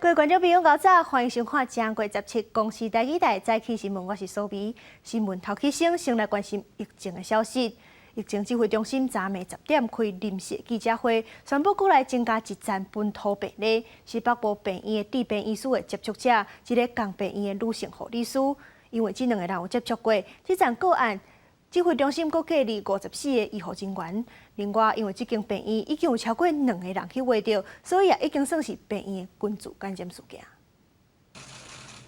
各位观众朋友，早，欢迎收看正月17公视台语台早起新闻，我是苏眉。新闻头起先来关心疫情的消息。疫情指挥中心昨暝10点开临时记者会，宣布国内增加一站本土病例，是北部病院的治病医师的接触者，一个共病院的女性护理师。因为这2个人有接触过，这站个案指挥中心阁隔离54个医护人员。另外，因为这间病院已经有超过2个人去挖到，所以也已经算是病院的群聚感染事件。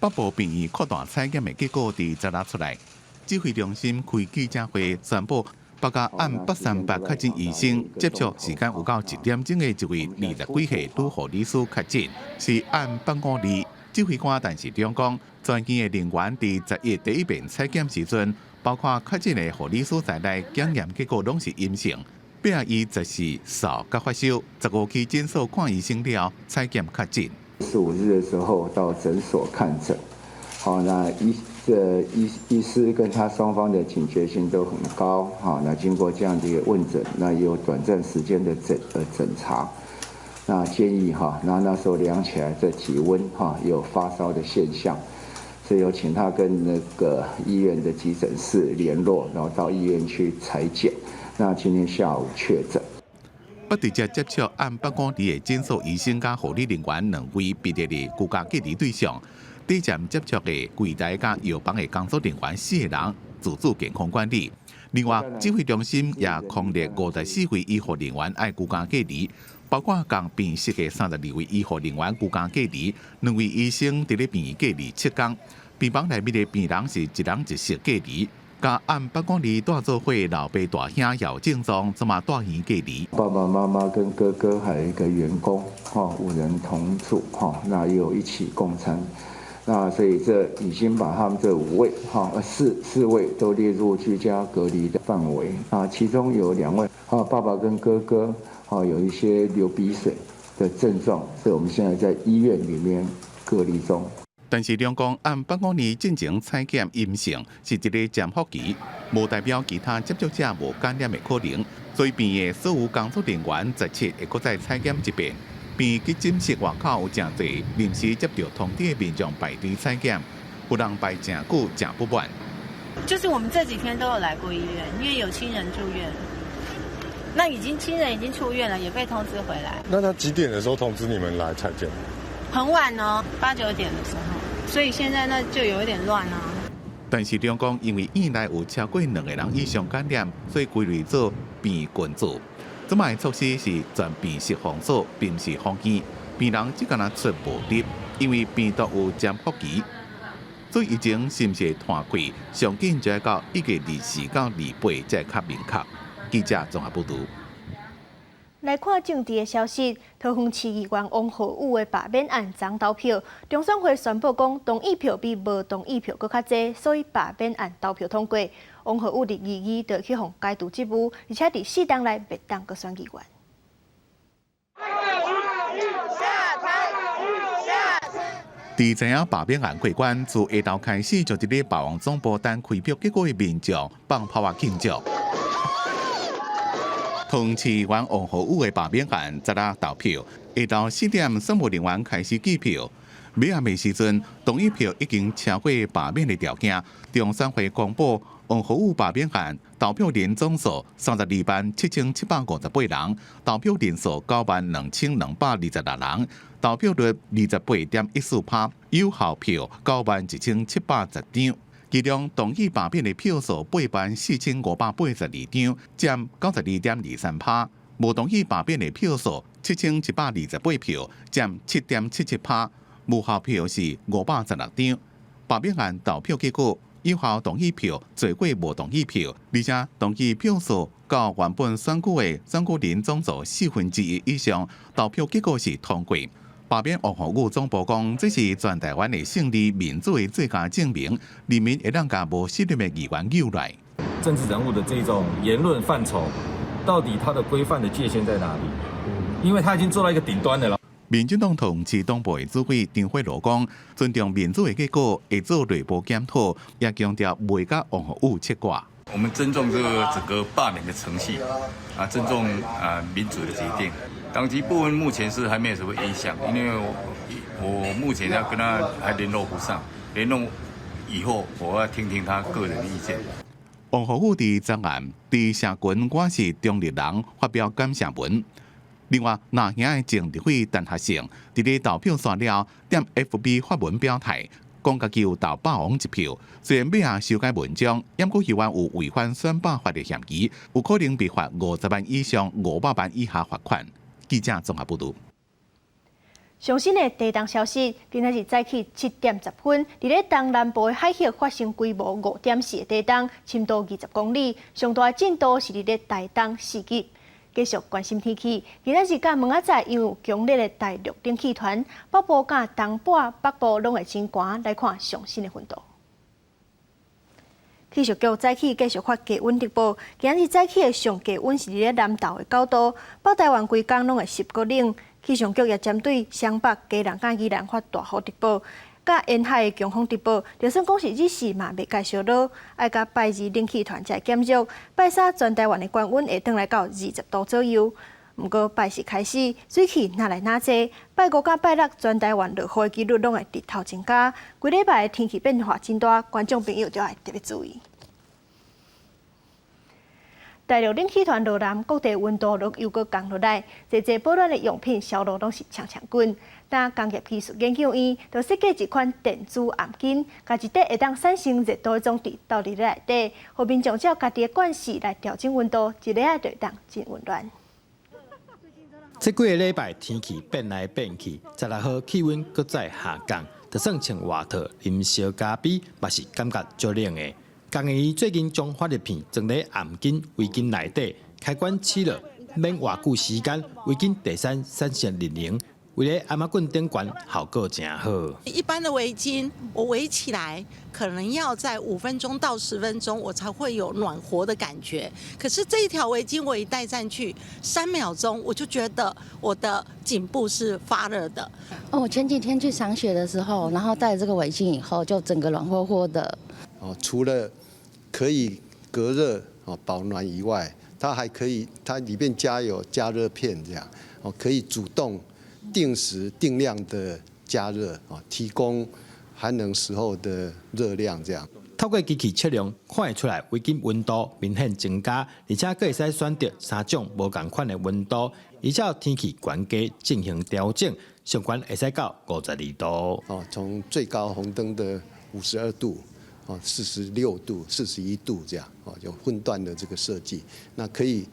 北部病院扩大采检的结果伫10日出来，指挥中心开记者会宣布，北加按838确诊医生接触时间有到1点钟的一位20几岁女护理师确诊，是按852。指挥官但是中讲，专机的人员伫10月第一遍采检时阵，包括确诊的护理师在内，检验结果拢是阴性。并伊就是扫甲发烧，15期诊所看医生了，采检确诊。15日的时候到诊所看诊，好，那医师跟他双方的警觉性都很高，好，那经过这样的一个问诊，那也有短暂时间的诊查，那建议哈，那时候量起来的体温哈有发烧的现象，所以有请他跟那个医院的急诊室联络，然后到医院去采检。那今天下午确诊。不直接接触按852的诊所医生加护理人员2位别列的居家隔离对象，第一站接触的柜台加药房的工作人员4个人自主健康管理。另外，指挥中心也控列54位医护人员爱居家隔离，包括共病室的32位医护人员居家隔离，2位医生伫咧病院隔离7天。病房内面的病人是1人1室隔离。甲按852大做伙老爸大兄也有症状，怎么大院隔离？爸爸妈妈跟哥哥还有一个员工，5人同住，那也有一起共餐。那所以这已经把他们这5位，4位都列入居家隔离的范围啊。其中有2位，爸爸跟哥哥，有一些流鼻水的症状，所以我们现在在医院里面隔离中。但是中共按852进前采检阴性，是一个潜伏期，无代表其他接触者无感染的可能。所以病院所有工作人员17会搁再采检一遍。病院急诊室外口有真侪临时接到通知的民众排队采检，有人排真久真不满。就是我们这几天都有来过医院，因为有亲人住院，那亲人已经出院了，也被通知回来。那他几点的时候通知你们来采检？很晚哦，8、9点的时候，所以现在那就有一点乱啊。但是中共因为院内有超过2个人以上感染，所以归类做病群组。这摆措施是全病室封锁，并不是封院，病人只敢出无入，因为病毒有潜伏期，所以疫情是不是断开，上紧就要到1月24到28才较明确。记者综合报道。来看政治的消息，桃园市议员王浩宇的罢免案昨投票，中选会宣布讲同意票比无同意票搁较济，所以罢免案投票通过。王浩宇伫2月就去互解除职务，而且伫4天内袂当搁选议员。伫知影罢免案过关，自下昼开始就伫咧霸王总部等开票结果的民众放炮啊庆祝。桃园市议员王浩宇的罢免案昨日投票，下昼4点，选务人员开始计票。尾暗的时阵，同意票已经超过罢免的条件。中选会公布王浩宇罢免案投票人总数327758人，投票人数92226人，投票率28.14%，有效票91770张。其中同意罢免的票数84582张，占92.23%；无同意罢免的票数7128票，占7.77%；无效票是516张。罢免案投票结果，有效同意票多过无同意票，而且同意票数较原本选举的选举人总数1/4以上，投票结果是通过。罢免王浩宇总部讲，这是全台湾的胜利、民主的最佳证明，人民会当甲无信任的议员诱来。政治人物的这种言论范畴，到底它的规范的界限在哪里？因为他已经做到一个顶端的了。民进党同市党部的主委张惠如讲，尊重民主的结果，会做内部检讨，也强调袂甲王浩宇切割。我们尊重这个整个罢免的程序，尊重民主的决定。党籍部分目前是还没有什么影响，因为我目前要跟他还联络不上，联络以后我要听听他个人的意见。王浩宇伫昨晚伫社群我是中立人发表感谢文。另外，那兄的政治会陈学成伫咧投票煞了，踮 FB 发文表态，讲家己有投霸王一票。虽然尾下修改文章，也阁希望有违反选罢法的嫌疑，有可能被罚50万以上500万以下罚款。记者综合报道。上新的地动消息，今仔日早起7点10分，伫咧东南部的海域发生规模5.4的地动，深度20公里，上大震度是伫咧台东4级。继续关心天气，今仔日甲明仔载因有强烈的大陆冷气团，北部甲东半北部拢会真寒。来看上新的温度。气象局早起继续发低温特报，今日早起的上低温是伫咧南投的9度，北台湾规工拢会10个冷。气象局也针对湘北、嘉南甲宜兰发大雨特报，甲沿海的强风特报。就算讲是日时嘛，袂介烧热，爱甲拜二冷气团才减弱。拜三全台湾的高温会转来到20度左右。毋过拜四开始，水汽哪来哪济。拜五甲拜六全台湾落雨的几率拢会日头增加。规礼拜的天气变化真大，观众朋友就要特别注意。大陆冷气团落南，各地温度又搁降落来，侪保暖的用品销路拢是呛呛滚。但工业技术研究院就设计一款电子暗巾，甲一块会当产生热度的装置倒伫内底，互民众照家己的惯势来调整温度，一日就会当真温暖。这几个礼拜天气变来变去，16号气温搁再下降，就算穿外套淋小加比，嘛是感觉足冷的。工业院最近将发热片装在暗巾、围巾内底，开关起了，免偌久时间，围巾第三产生热能，为了阿妈棍顶悬效果真好。一般的围巾我围起来，可能要在5分钟到10分钟，我才会有暖和的感觉。可是这一条围巾我一戴上去，3秒钟我就觉得我的颈部是发热的。我前几天去赏雪的时候，然后戴了这个围巾以后，就整个暖和和的。除了可以隔热保暖以外，它还可以，它里面有加热片，这样可以主动定时定量的加热，提供寒冷时候的热量，这样。透过机器测量，看会出来围巾温度明显增加，而且佫会使选择3种无同款的温度，依照天气悬低进行调整，上悬会使到52度。从最高红灯的52度。46度、41度这样，有分段的这个设计，那可以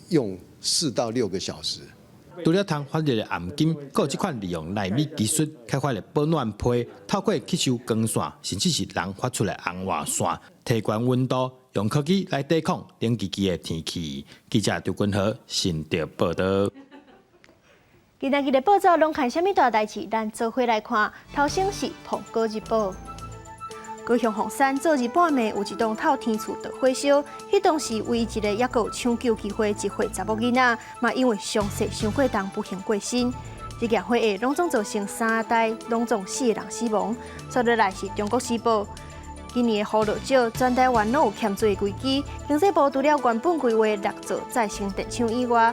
用4到6个小时。除了通发热的暗巾，还有这款利用纳米技术开发的保暖被，透过吸收光线，甚至是人发出来红外线，提高温度，用科技来抵抗冷叽叽的天气。记者刘君豪新竹报道。今仔日的报纸拢看什么大代志？咱做伙来看。头先是《澎哥日报》。高雄凤山早日半暝有一栋透天厝着火烧，迄当时唯一一个也阁有抢救机会，一岁查某囡仔嘛因为伤势伤过重不幸过身。这件火灾拢总造成3代，拢总4个人死亡。接落来是中国时报，今年的雨落少，全台湾拢有欠水的危机。经济部除了原本规划6座再生电厂以外，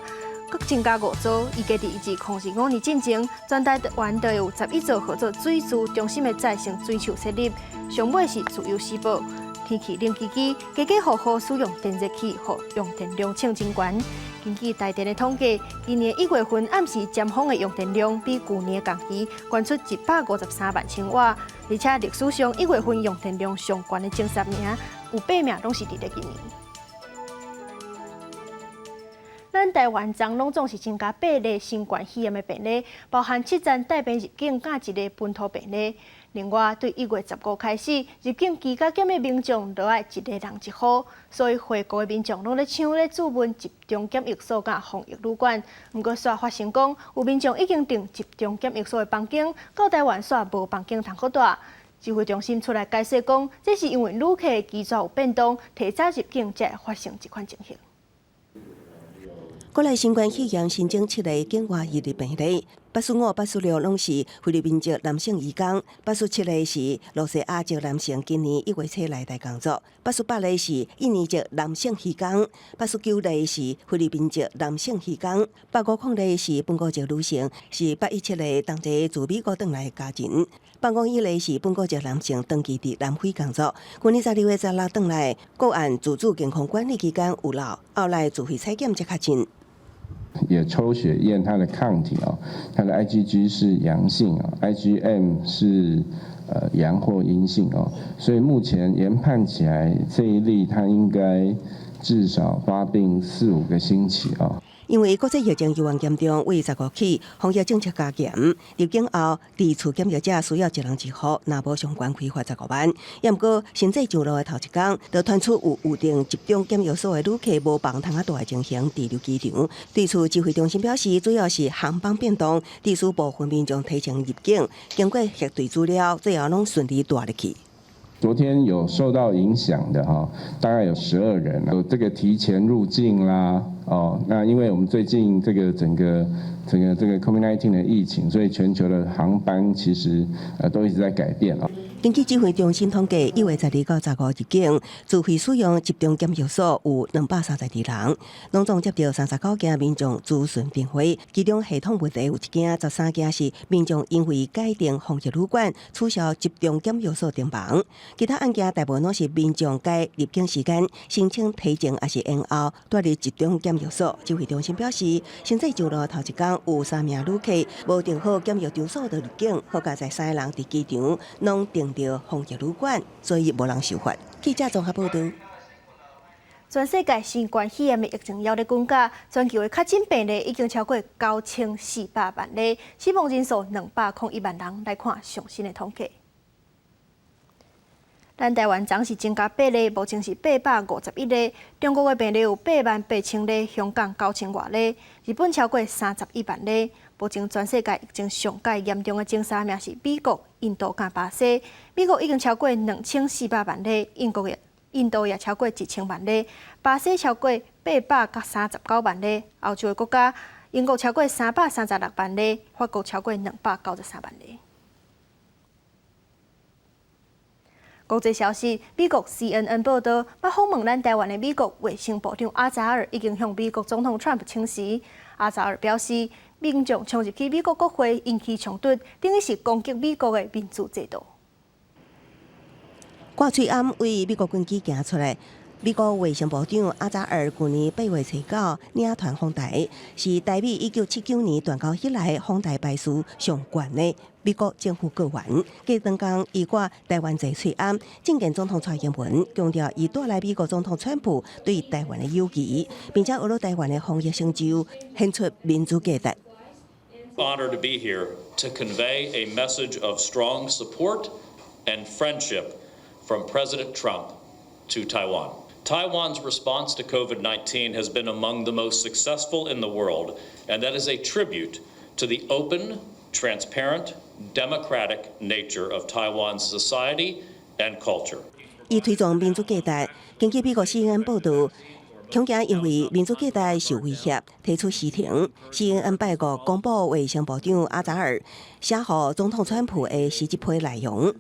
搁增加5座，预计伫2025年进前，全台湾就有11座合作水资中心的再生水厂设立。上尾是自由时报，天气冷叽叽，家家户户使用电热器，互用电量抢真悬。根据台电的统计，今年1月份暗时尖峰的用电量比去年同期悬出153万千瓦，而且历史上1月份用电量上悬的前10名，有8名拢是伫咧今年。咱台湾昨拢总是增加8例新冠肺炎的病例，包含7站带病入境，加1个本土病例。另外，对1月15开始入境居家检疫民众，就要1个人1户，所以回国的民众拢咧抢咧注文集中检疫所甲防疫旅馆。不过，煞发生讲有民众已经订集中检疫所的房间，到台湾煞无房间通好住。指挥中心出来解释讲，这是因为旅客的机组有变动，提早入境才会发生这款情形。国内新冠肺炎新增7例境外移入病例， 85、86拢是菲律宾籍男性移工，87个是罗西亚籍男性，今年1月初来台工作，88个是印尼籍男性移工，89个是菲律宾籍男性移工，85个是本国籍女性，是817个同齐自美国返来的家庭。851个是本国籍男性登记伫南非工作，今年12月16返来，个案自主健康管理期间有漏，后来自费采检才确诊。也抽血验他的抗体哦，他的 IgG 是阳性哦 ，IgM 是阳或阴性哦，所以目前研判起来这一例他应该至少发病4、5个星期哦。因为国际疫情越严重，为15起防疫政策加严，入境后伫厝检疫者需要1人1户，若无相关开罚15万。也毋过，新制上路的头一天，就传出有预定集中检疫所的旅客无放通大的情形滞留机场。对此，指挥中心表示，主要是航班变动，地区部分民众提前入境，经过核对资料，最后拢顺利带入去。昨天有受到影响的哈，大概有12人，有这个提前入境啦，哦，那因为我们最近这个整个这个 COVID-19 的疫情，所以全球的航班其实都一直在改变哦。根据指挥中心统计，1月12到15入境，自费使用集中检疫所有232人，拢总接到39件民众资讯并回，其中系统问题有1件，13件是民众因为改定防疫旅馆取消集中检疫所订房，其他案件大部分拢是民众改入境时间申请提前还是延后带入集中检疫所。指挥中心表示，新制上路头一天有3名旅客无订好检疫场所就入境，好加在3个人伫机场拢订到防疫旅馆，所以无人受罚。记者综合报道。全世界新冠肺炎的疫情还在增加，全球的确诊病例已经超过9400万例，死亡人数201万人。来看上新的统计。咱台湾总是增加8例，目前是851例。中国的病例有88000例，香港9000多例，日本超过31万例。目前全世界疫情上界严重的前3名是美国、印度加巴西。美国已经超过2400万例，印度也超过1000万例，巴西超过839万例。欧洲的国家，英国超过336万例，法国超过293万例。国际消息，美国 CNN 报道，捌访问咱台湾的美国卫生部长阿扎尔已经向美国总统 Trump 请辞。阿扎尔表示，民众冲入去美国国会引起冲突，等于是攻击美国的民主制度。挂喙暗为美国军机行出来。美国卫生部长阿扎尔去年8月初9领团访台，是台美1979年断交以来访台排数上悬的美国政府官员。继当天伊挂台湾坐喙暗，政见总统蔡英文强调伊带来美国总统川普对台湾的友谊，并且俄罗台湾的防疫成就，献出民主价值。Honored to be here to convey a message of strong support and friendship from President Trump to Taiwan. Taiwan's response to COVID-19 has been among the most successful in the world, and that is a tribute to the open, transparent, democratic nature of Taiwan's society and culture. 伊推崇民主价值，根据美国 CNN 报道，恐惊因为民主价值受威胁，提出辞呈。CNN 拜国公布卫生部长阿扎尔写予总统川普的辞职批内容，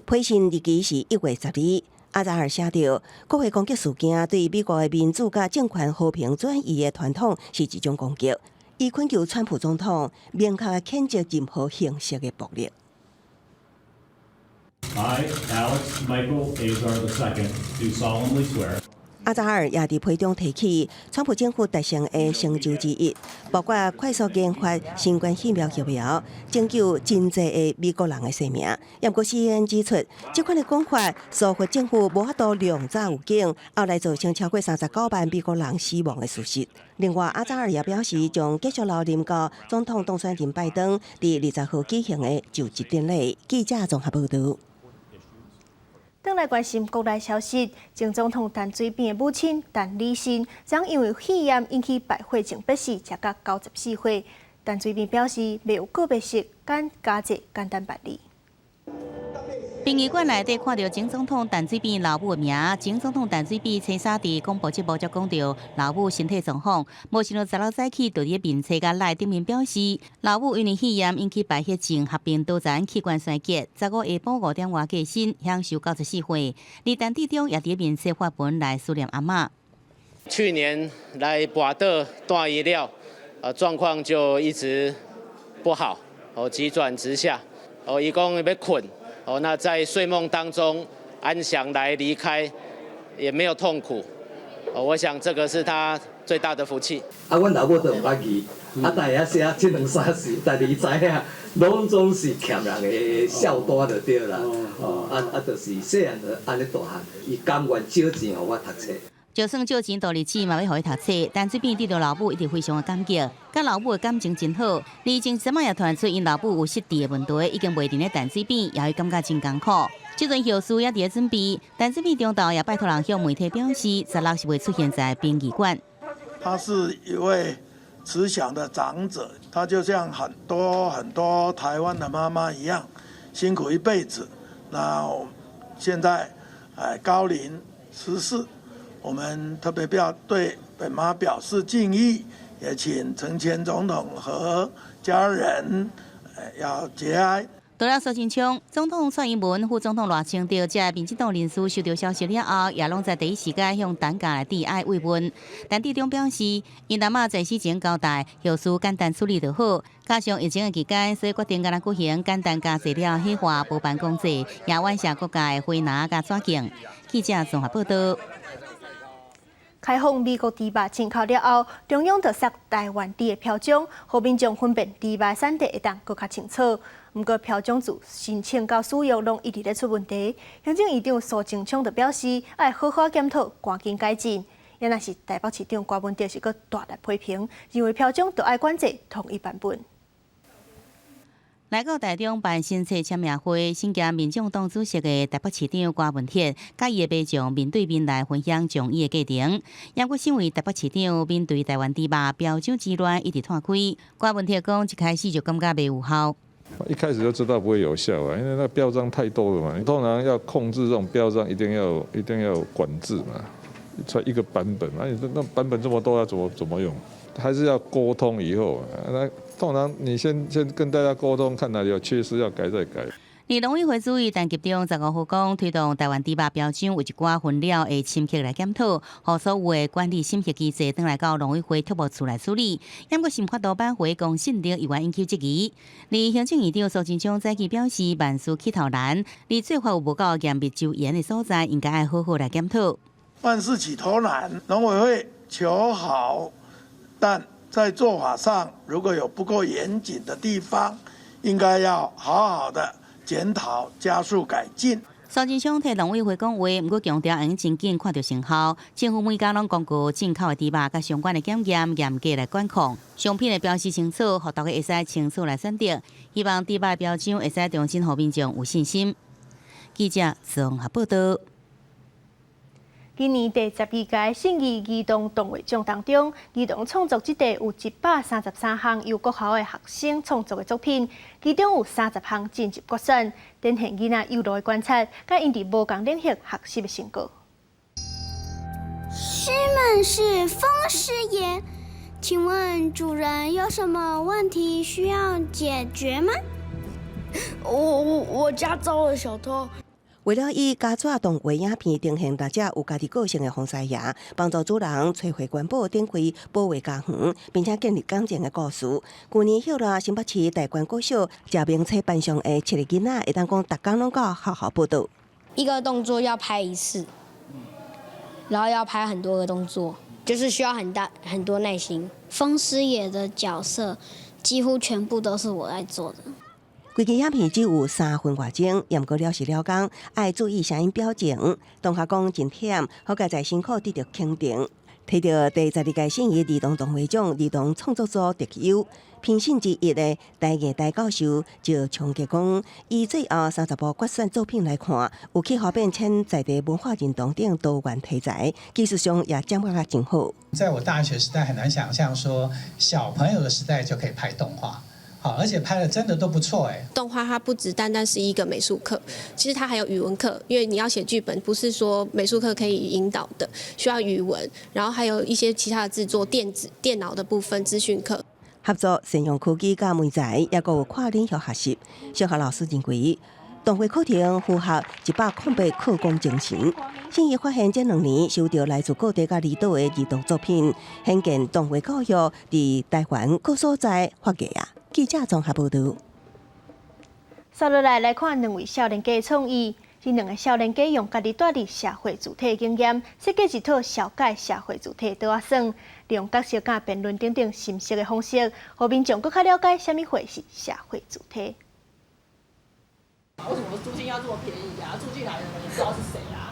批信日期是1月12日。阿扎尔写道，国会攻击事件对美国的民主甲政权和平转移的传统是一种攻击。伊恳求川普总统明确谴责任何形式的暴力。I, Alex Michael Azar II, do solemnly swear. 阿扎尔也伫批中提起川普政府达成的成就之一，包括快速研发新冠疫苗，拯救真济的美国人的性命。不过 CNN 指出，这款的讲法疏忽政府无法度量早有警，后来造成超过39万美国人死亡的事实。另外，阿扎尔也表示，将继续留任到总统当选人拜登伫20号举行的就职典礼。记者综合报道。转来关心国内消息，前总统陈水扁的母亲陈丽欣，将因为肺炎引起败血症病死，食到94岁。陈水扁表示，未有个别式，敢加济简单办理。殡仪馆内底看到前总统陈水扁老母的名，前总统陈水扁青纱伫广播节目才讲到老母身体状况，无想到16早起就伫面册甲内顶面表示，老母因为肺炎引起败血症合并导致器官衰竭，15下晡5点外过身，享受94岁。而陈志忠也伫面册发文来思念阿嬷。去年来跋倒大医疗，状况就一直不好，急转直下，伊讲要困。那在睡梦当中安详来离开，也没有痛苦。我想这个是他最大的福气。阮老母都唔捌记，但遐写这2、3事，但是伊知影，拢总是欠人的孝单就对啦。就是细汉就安尼大汉，伊甘愿少钱互我读册。就算借钱到日子嘛要互伊读册，陈水扁对着老母一直非常的感激，甲老母的感情真好。而前阵仔也传出因老母有失智的问题，已经袂定咧陈水扁，也会感觉真艰苦。这阵后事也伫咧准备，陈水扁中昼也拜托人向媒体表示，16是会出现在殡仪馆。他是一位慈祥的长者，他就像很多台湾的妈妈一样，辛苦一辈子。那现在高龄逝世。我们特别对本妈表示敬意，也请陈前总统和家人要节哀。除了苏贞昌，总统蔡英文、副总统赖清德这民进党人士收到消息了后，也拢在第一时间向陈家来致哀慰问。陈志忠表示，因阿嬷在死前交代，后事简单处理就好。加上疫情的期间，所以决定敢若举行简单加济了火化无办公祭，也晚谢各界的花篮甲纸镜。记者综合报道。开放美国猪肉进口了后，中央就设台湾猪的标章，让民众分辨猪肉产地会当更较清楚。不过标章自申请到使用，拢一直咧出问题。行政院长苏贞昌就表示，要好好检讨，赶紧改进。也若是台北市长郭文哲是个大力批评，认为标章就要管制统一版本。来到台中办新册签名会，身兼民众党主席的台北市长郭文哲，甲伊的爸将面对面来分享将伊的过程。也我身为台北市长，面对台湾猪肉标章之乱一直摊开，郭文哲讲一开始就感觉袂有效。一开始就知道不会有效啊，因为那标章太多了嘛。你通常要控制这种标章，一定要有管制嘛。出一个版本，那版本这么多，要怎么用？还是要沟通以后，那通常你先跟大家沟通，看哪里有缺失要改再改。而农委会主委陈吉中15号讲，推动台湾猪肉标章为一寡分了的深刻来检讨，和所有的管理审核机制转来到农委会特务处来处理。也过新法度版回公信力，意外引起质疑。而行政院长苏贞昌早起表示，万事起头难，而做法有无够严密周严的所在，应该要好好来检讨。万事起头难，农委会求好，但在做法上如果有不够严谨的地方，应该要好好的检讨，加速改进。苏贞昌替农委会讲话，不过强调用真紧看到成效。政府每家拢公告进口的猪肉甲相关的检验严格来管控，商品的标示清楚，互大家会使清楚来选择。希望猪肉标章会使重新互民众有信心。记者综合报道。今年第12届信义儿童动画奖当中，儿童创作这地有133项由国校的学生创作的作品，其中有30项进入决选，展现囡仔有路的观察，甲因伫无同领域学习的成果。师们是风师爷，请问主人有什么问题需要解决吗？我家遭了小偷。为了以家纸动画影片呈现大家有家己个性的风师爷，帮助主人找回环保展开保卫家园，并且建立感情的故事。去年休了新北市大关国小这名册班上的7个囡仔，会当讲逐工拢到学校报道。一个动作要拍一次，然后要拍很多个动作，就是需要很多耐心。风师爷的角色几乎全部都是我在做的。规支影片只有3分外钟，也毋过了是了工，爱注意声音表情。同学讲真忝，好佳在辛苦得到肯定。摕到第12届信义儿童动画奖儿童创作组特优评审之一的台艺大教授就总结讲，以最后30部决选作品来看，有去好变迁在地文化认同等多元题材，技术上也掌握得真好。在我大学时代很难想象说，小朋友的时代就可以拍动画。好，而且拍的真的都不错哎。动画它不只单单是一个美术课，其实它还有语文课，因为你要写剧本，不是说美术课可以引导的，需要语文，然后还有一些其他的制作、电脑的部分、资讯课。合作善用科技甲媒材，也有跨领域学习。小学老师认为，动画课程符合108课纲精神。新义发现这2年收到来自各地甲离岛的儿童作品，显见动画教育伫台湾各所在发芽啊。记者综合报道。接落来看2位少年家的创意。这2个少年家用家己带入社会主体的经验，设计一套小解社会主体的图画算，利用角色甲辩论等等形式的方式，让民众更加了解什么会是社会主体。为什么租金要这么便宜啊？住进来的人也不知道是谁啊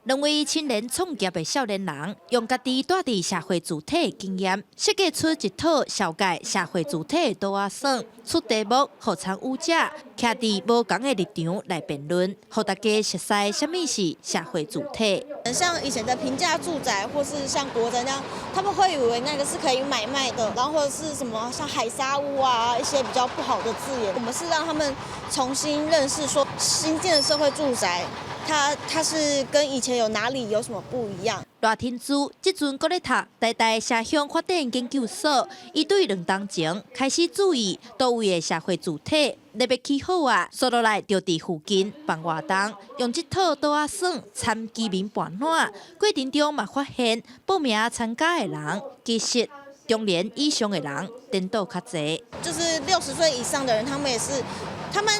2位青年创业的少年人，用家己带入社会主体的经验，设计出一套小解社会主体的图画算，出题目互参与者徛伫无同的立场来辩论，互大家熟悉什么是社会主体。像以前的平价住宅，或是像国宅那样，他们会以为那个是可以买卖的，然后或者是什么像海沙屋啊，一些比较不好的字眼。我们是让他们重新认识说，新建的社会住宅。它是跟以前有哪里有什么不一样？赖天珠即阵阁咧读台大社乡发展研究所，伊对2年前开始注意倒位的社会主体特别起好啊，所落来就伫附近办活动，用这套图画算参居民办览，过程中嘛发现报名参加的人其实中年以上的人颠倒较侪，就是60岁以上的人，他们也是他们。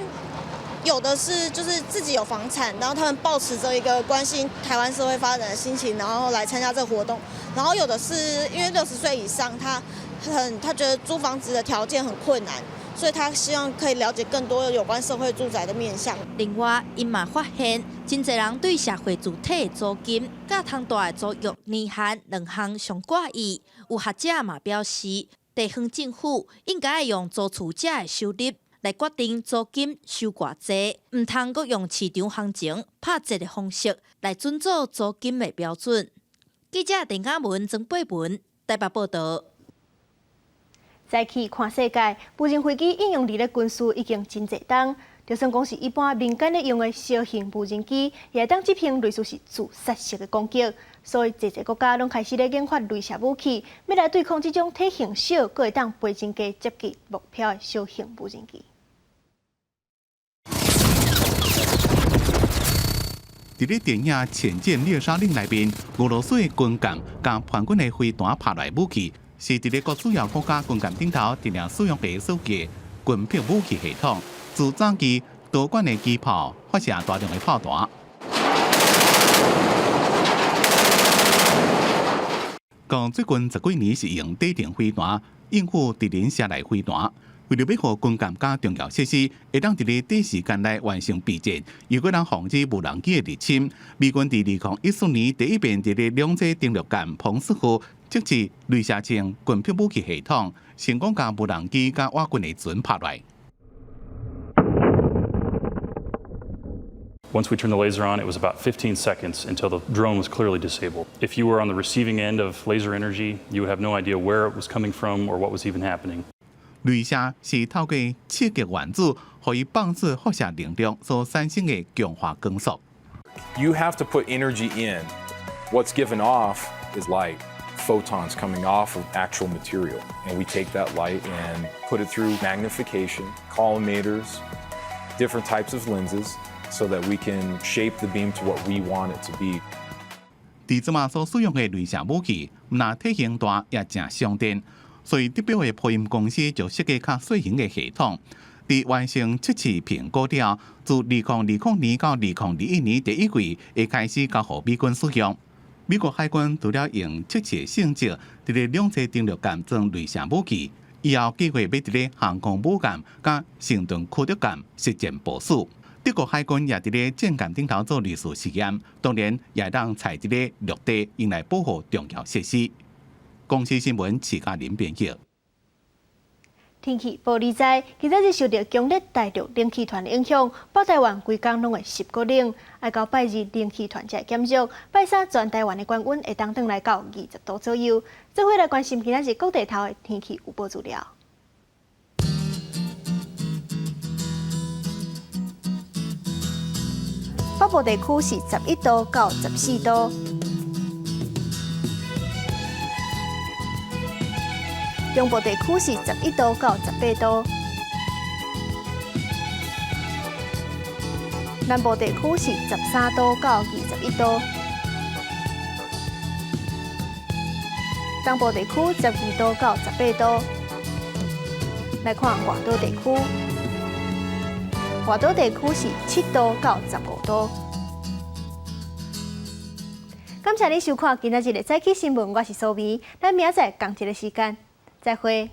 有的是就是自己有房产，然后他们抱持着一个关心台湾社会发展的心情，然后来参加这个活动。然后有的是因为60岁以上，他觉得租房子的条件很困难，所以他希望可以了解更多有关社会住宅的面向。另外，因嘛发现真侪人对社会主体的租金甲通大的租约年限2项上挂意，有学者嘛表示，地方政府应该用租厝者的收入。来决定租金收偌济，唔通阁用市场行情拍折的方式来遵守租金的标准。记者陈雅文、曾佩文台北报道。早起看世界，无人飞机应用伫咧军事已经真侪档，就算讲是一般民间咧用的小型无人机，也会当执行类似是自杀式的攻击。所以，侪国家拢开始咧研发雷射武器，要来对抗这种体型小、阁会当飞真低接近目标的小型无人机。伫咧电影《潜舰猎杀令》内面，俄罗斯的军舰甲叛军的飞弹拍来武器，是伫咧各主要国家军舰顶头定量使用的手机军品武器系统，自早期多管的机炮发射大量的炮弹。共最近10几年是用地定飞弹应付敌人射来飞弹。为了要让军舰甲重要设施会当伫咧短时间内完成备战，如果能防止无人机的入侵，美军伫2014年第一遍伫咧两栖登陆舰彭斯号设置雷射性军品武器系统，成功将无人机甲瓦军的船拍来。Once we turned the laser on, it was about 15 seconds until the drone was clearly disabled. If you were on the receiving end of laser energy, you would have no idea where it was coming from or what was even happening. 雷射是透过刺激原子，可以放置发射能量所产生的强化光速。You have to put energy in. What's given off is light, photons coming off of actual material, and we take that light and put it through magnification, collimators, different types of lenses, so that we can shape the beam to what we want it to be. 伫即马所使用的雷射武器，唔但体型大，也正伤电。所以，德标的波音公司就设计较小型的系统，伫完成测试评估了，自2020年到2021年第一季会开始交予美军使用。美国海军除了用测试性质伫咧两栖登陆舰装雷射武器，以后计划要伫咧航空母舰甲神盾驱逐舰实践部署。德国海军也伫咧舰舰顶头做类似实验，当然也当采伫咧陆地用来保护重要设施。公司新闻徐嘉玲编辑。天气报你知，今仔日受到强烈大陆冷气团的影响，北台湾规工拢会10个冷，爱到拜日冷气团才会减弱，拜三全台湾的高温会当来到20度左右。这回来关心今仔日各地头的天气预报资料。北部地区是11度到14度，中部地区是11度到18度，南部地区是13度到21度，东部地区12度到18度。来看外岛地区，外岛地区是7度到15度。感谢你收看今仔日的早起新闻，我是苏眉，咱明仔载同一个时间再会。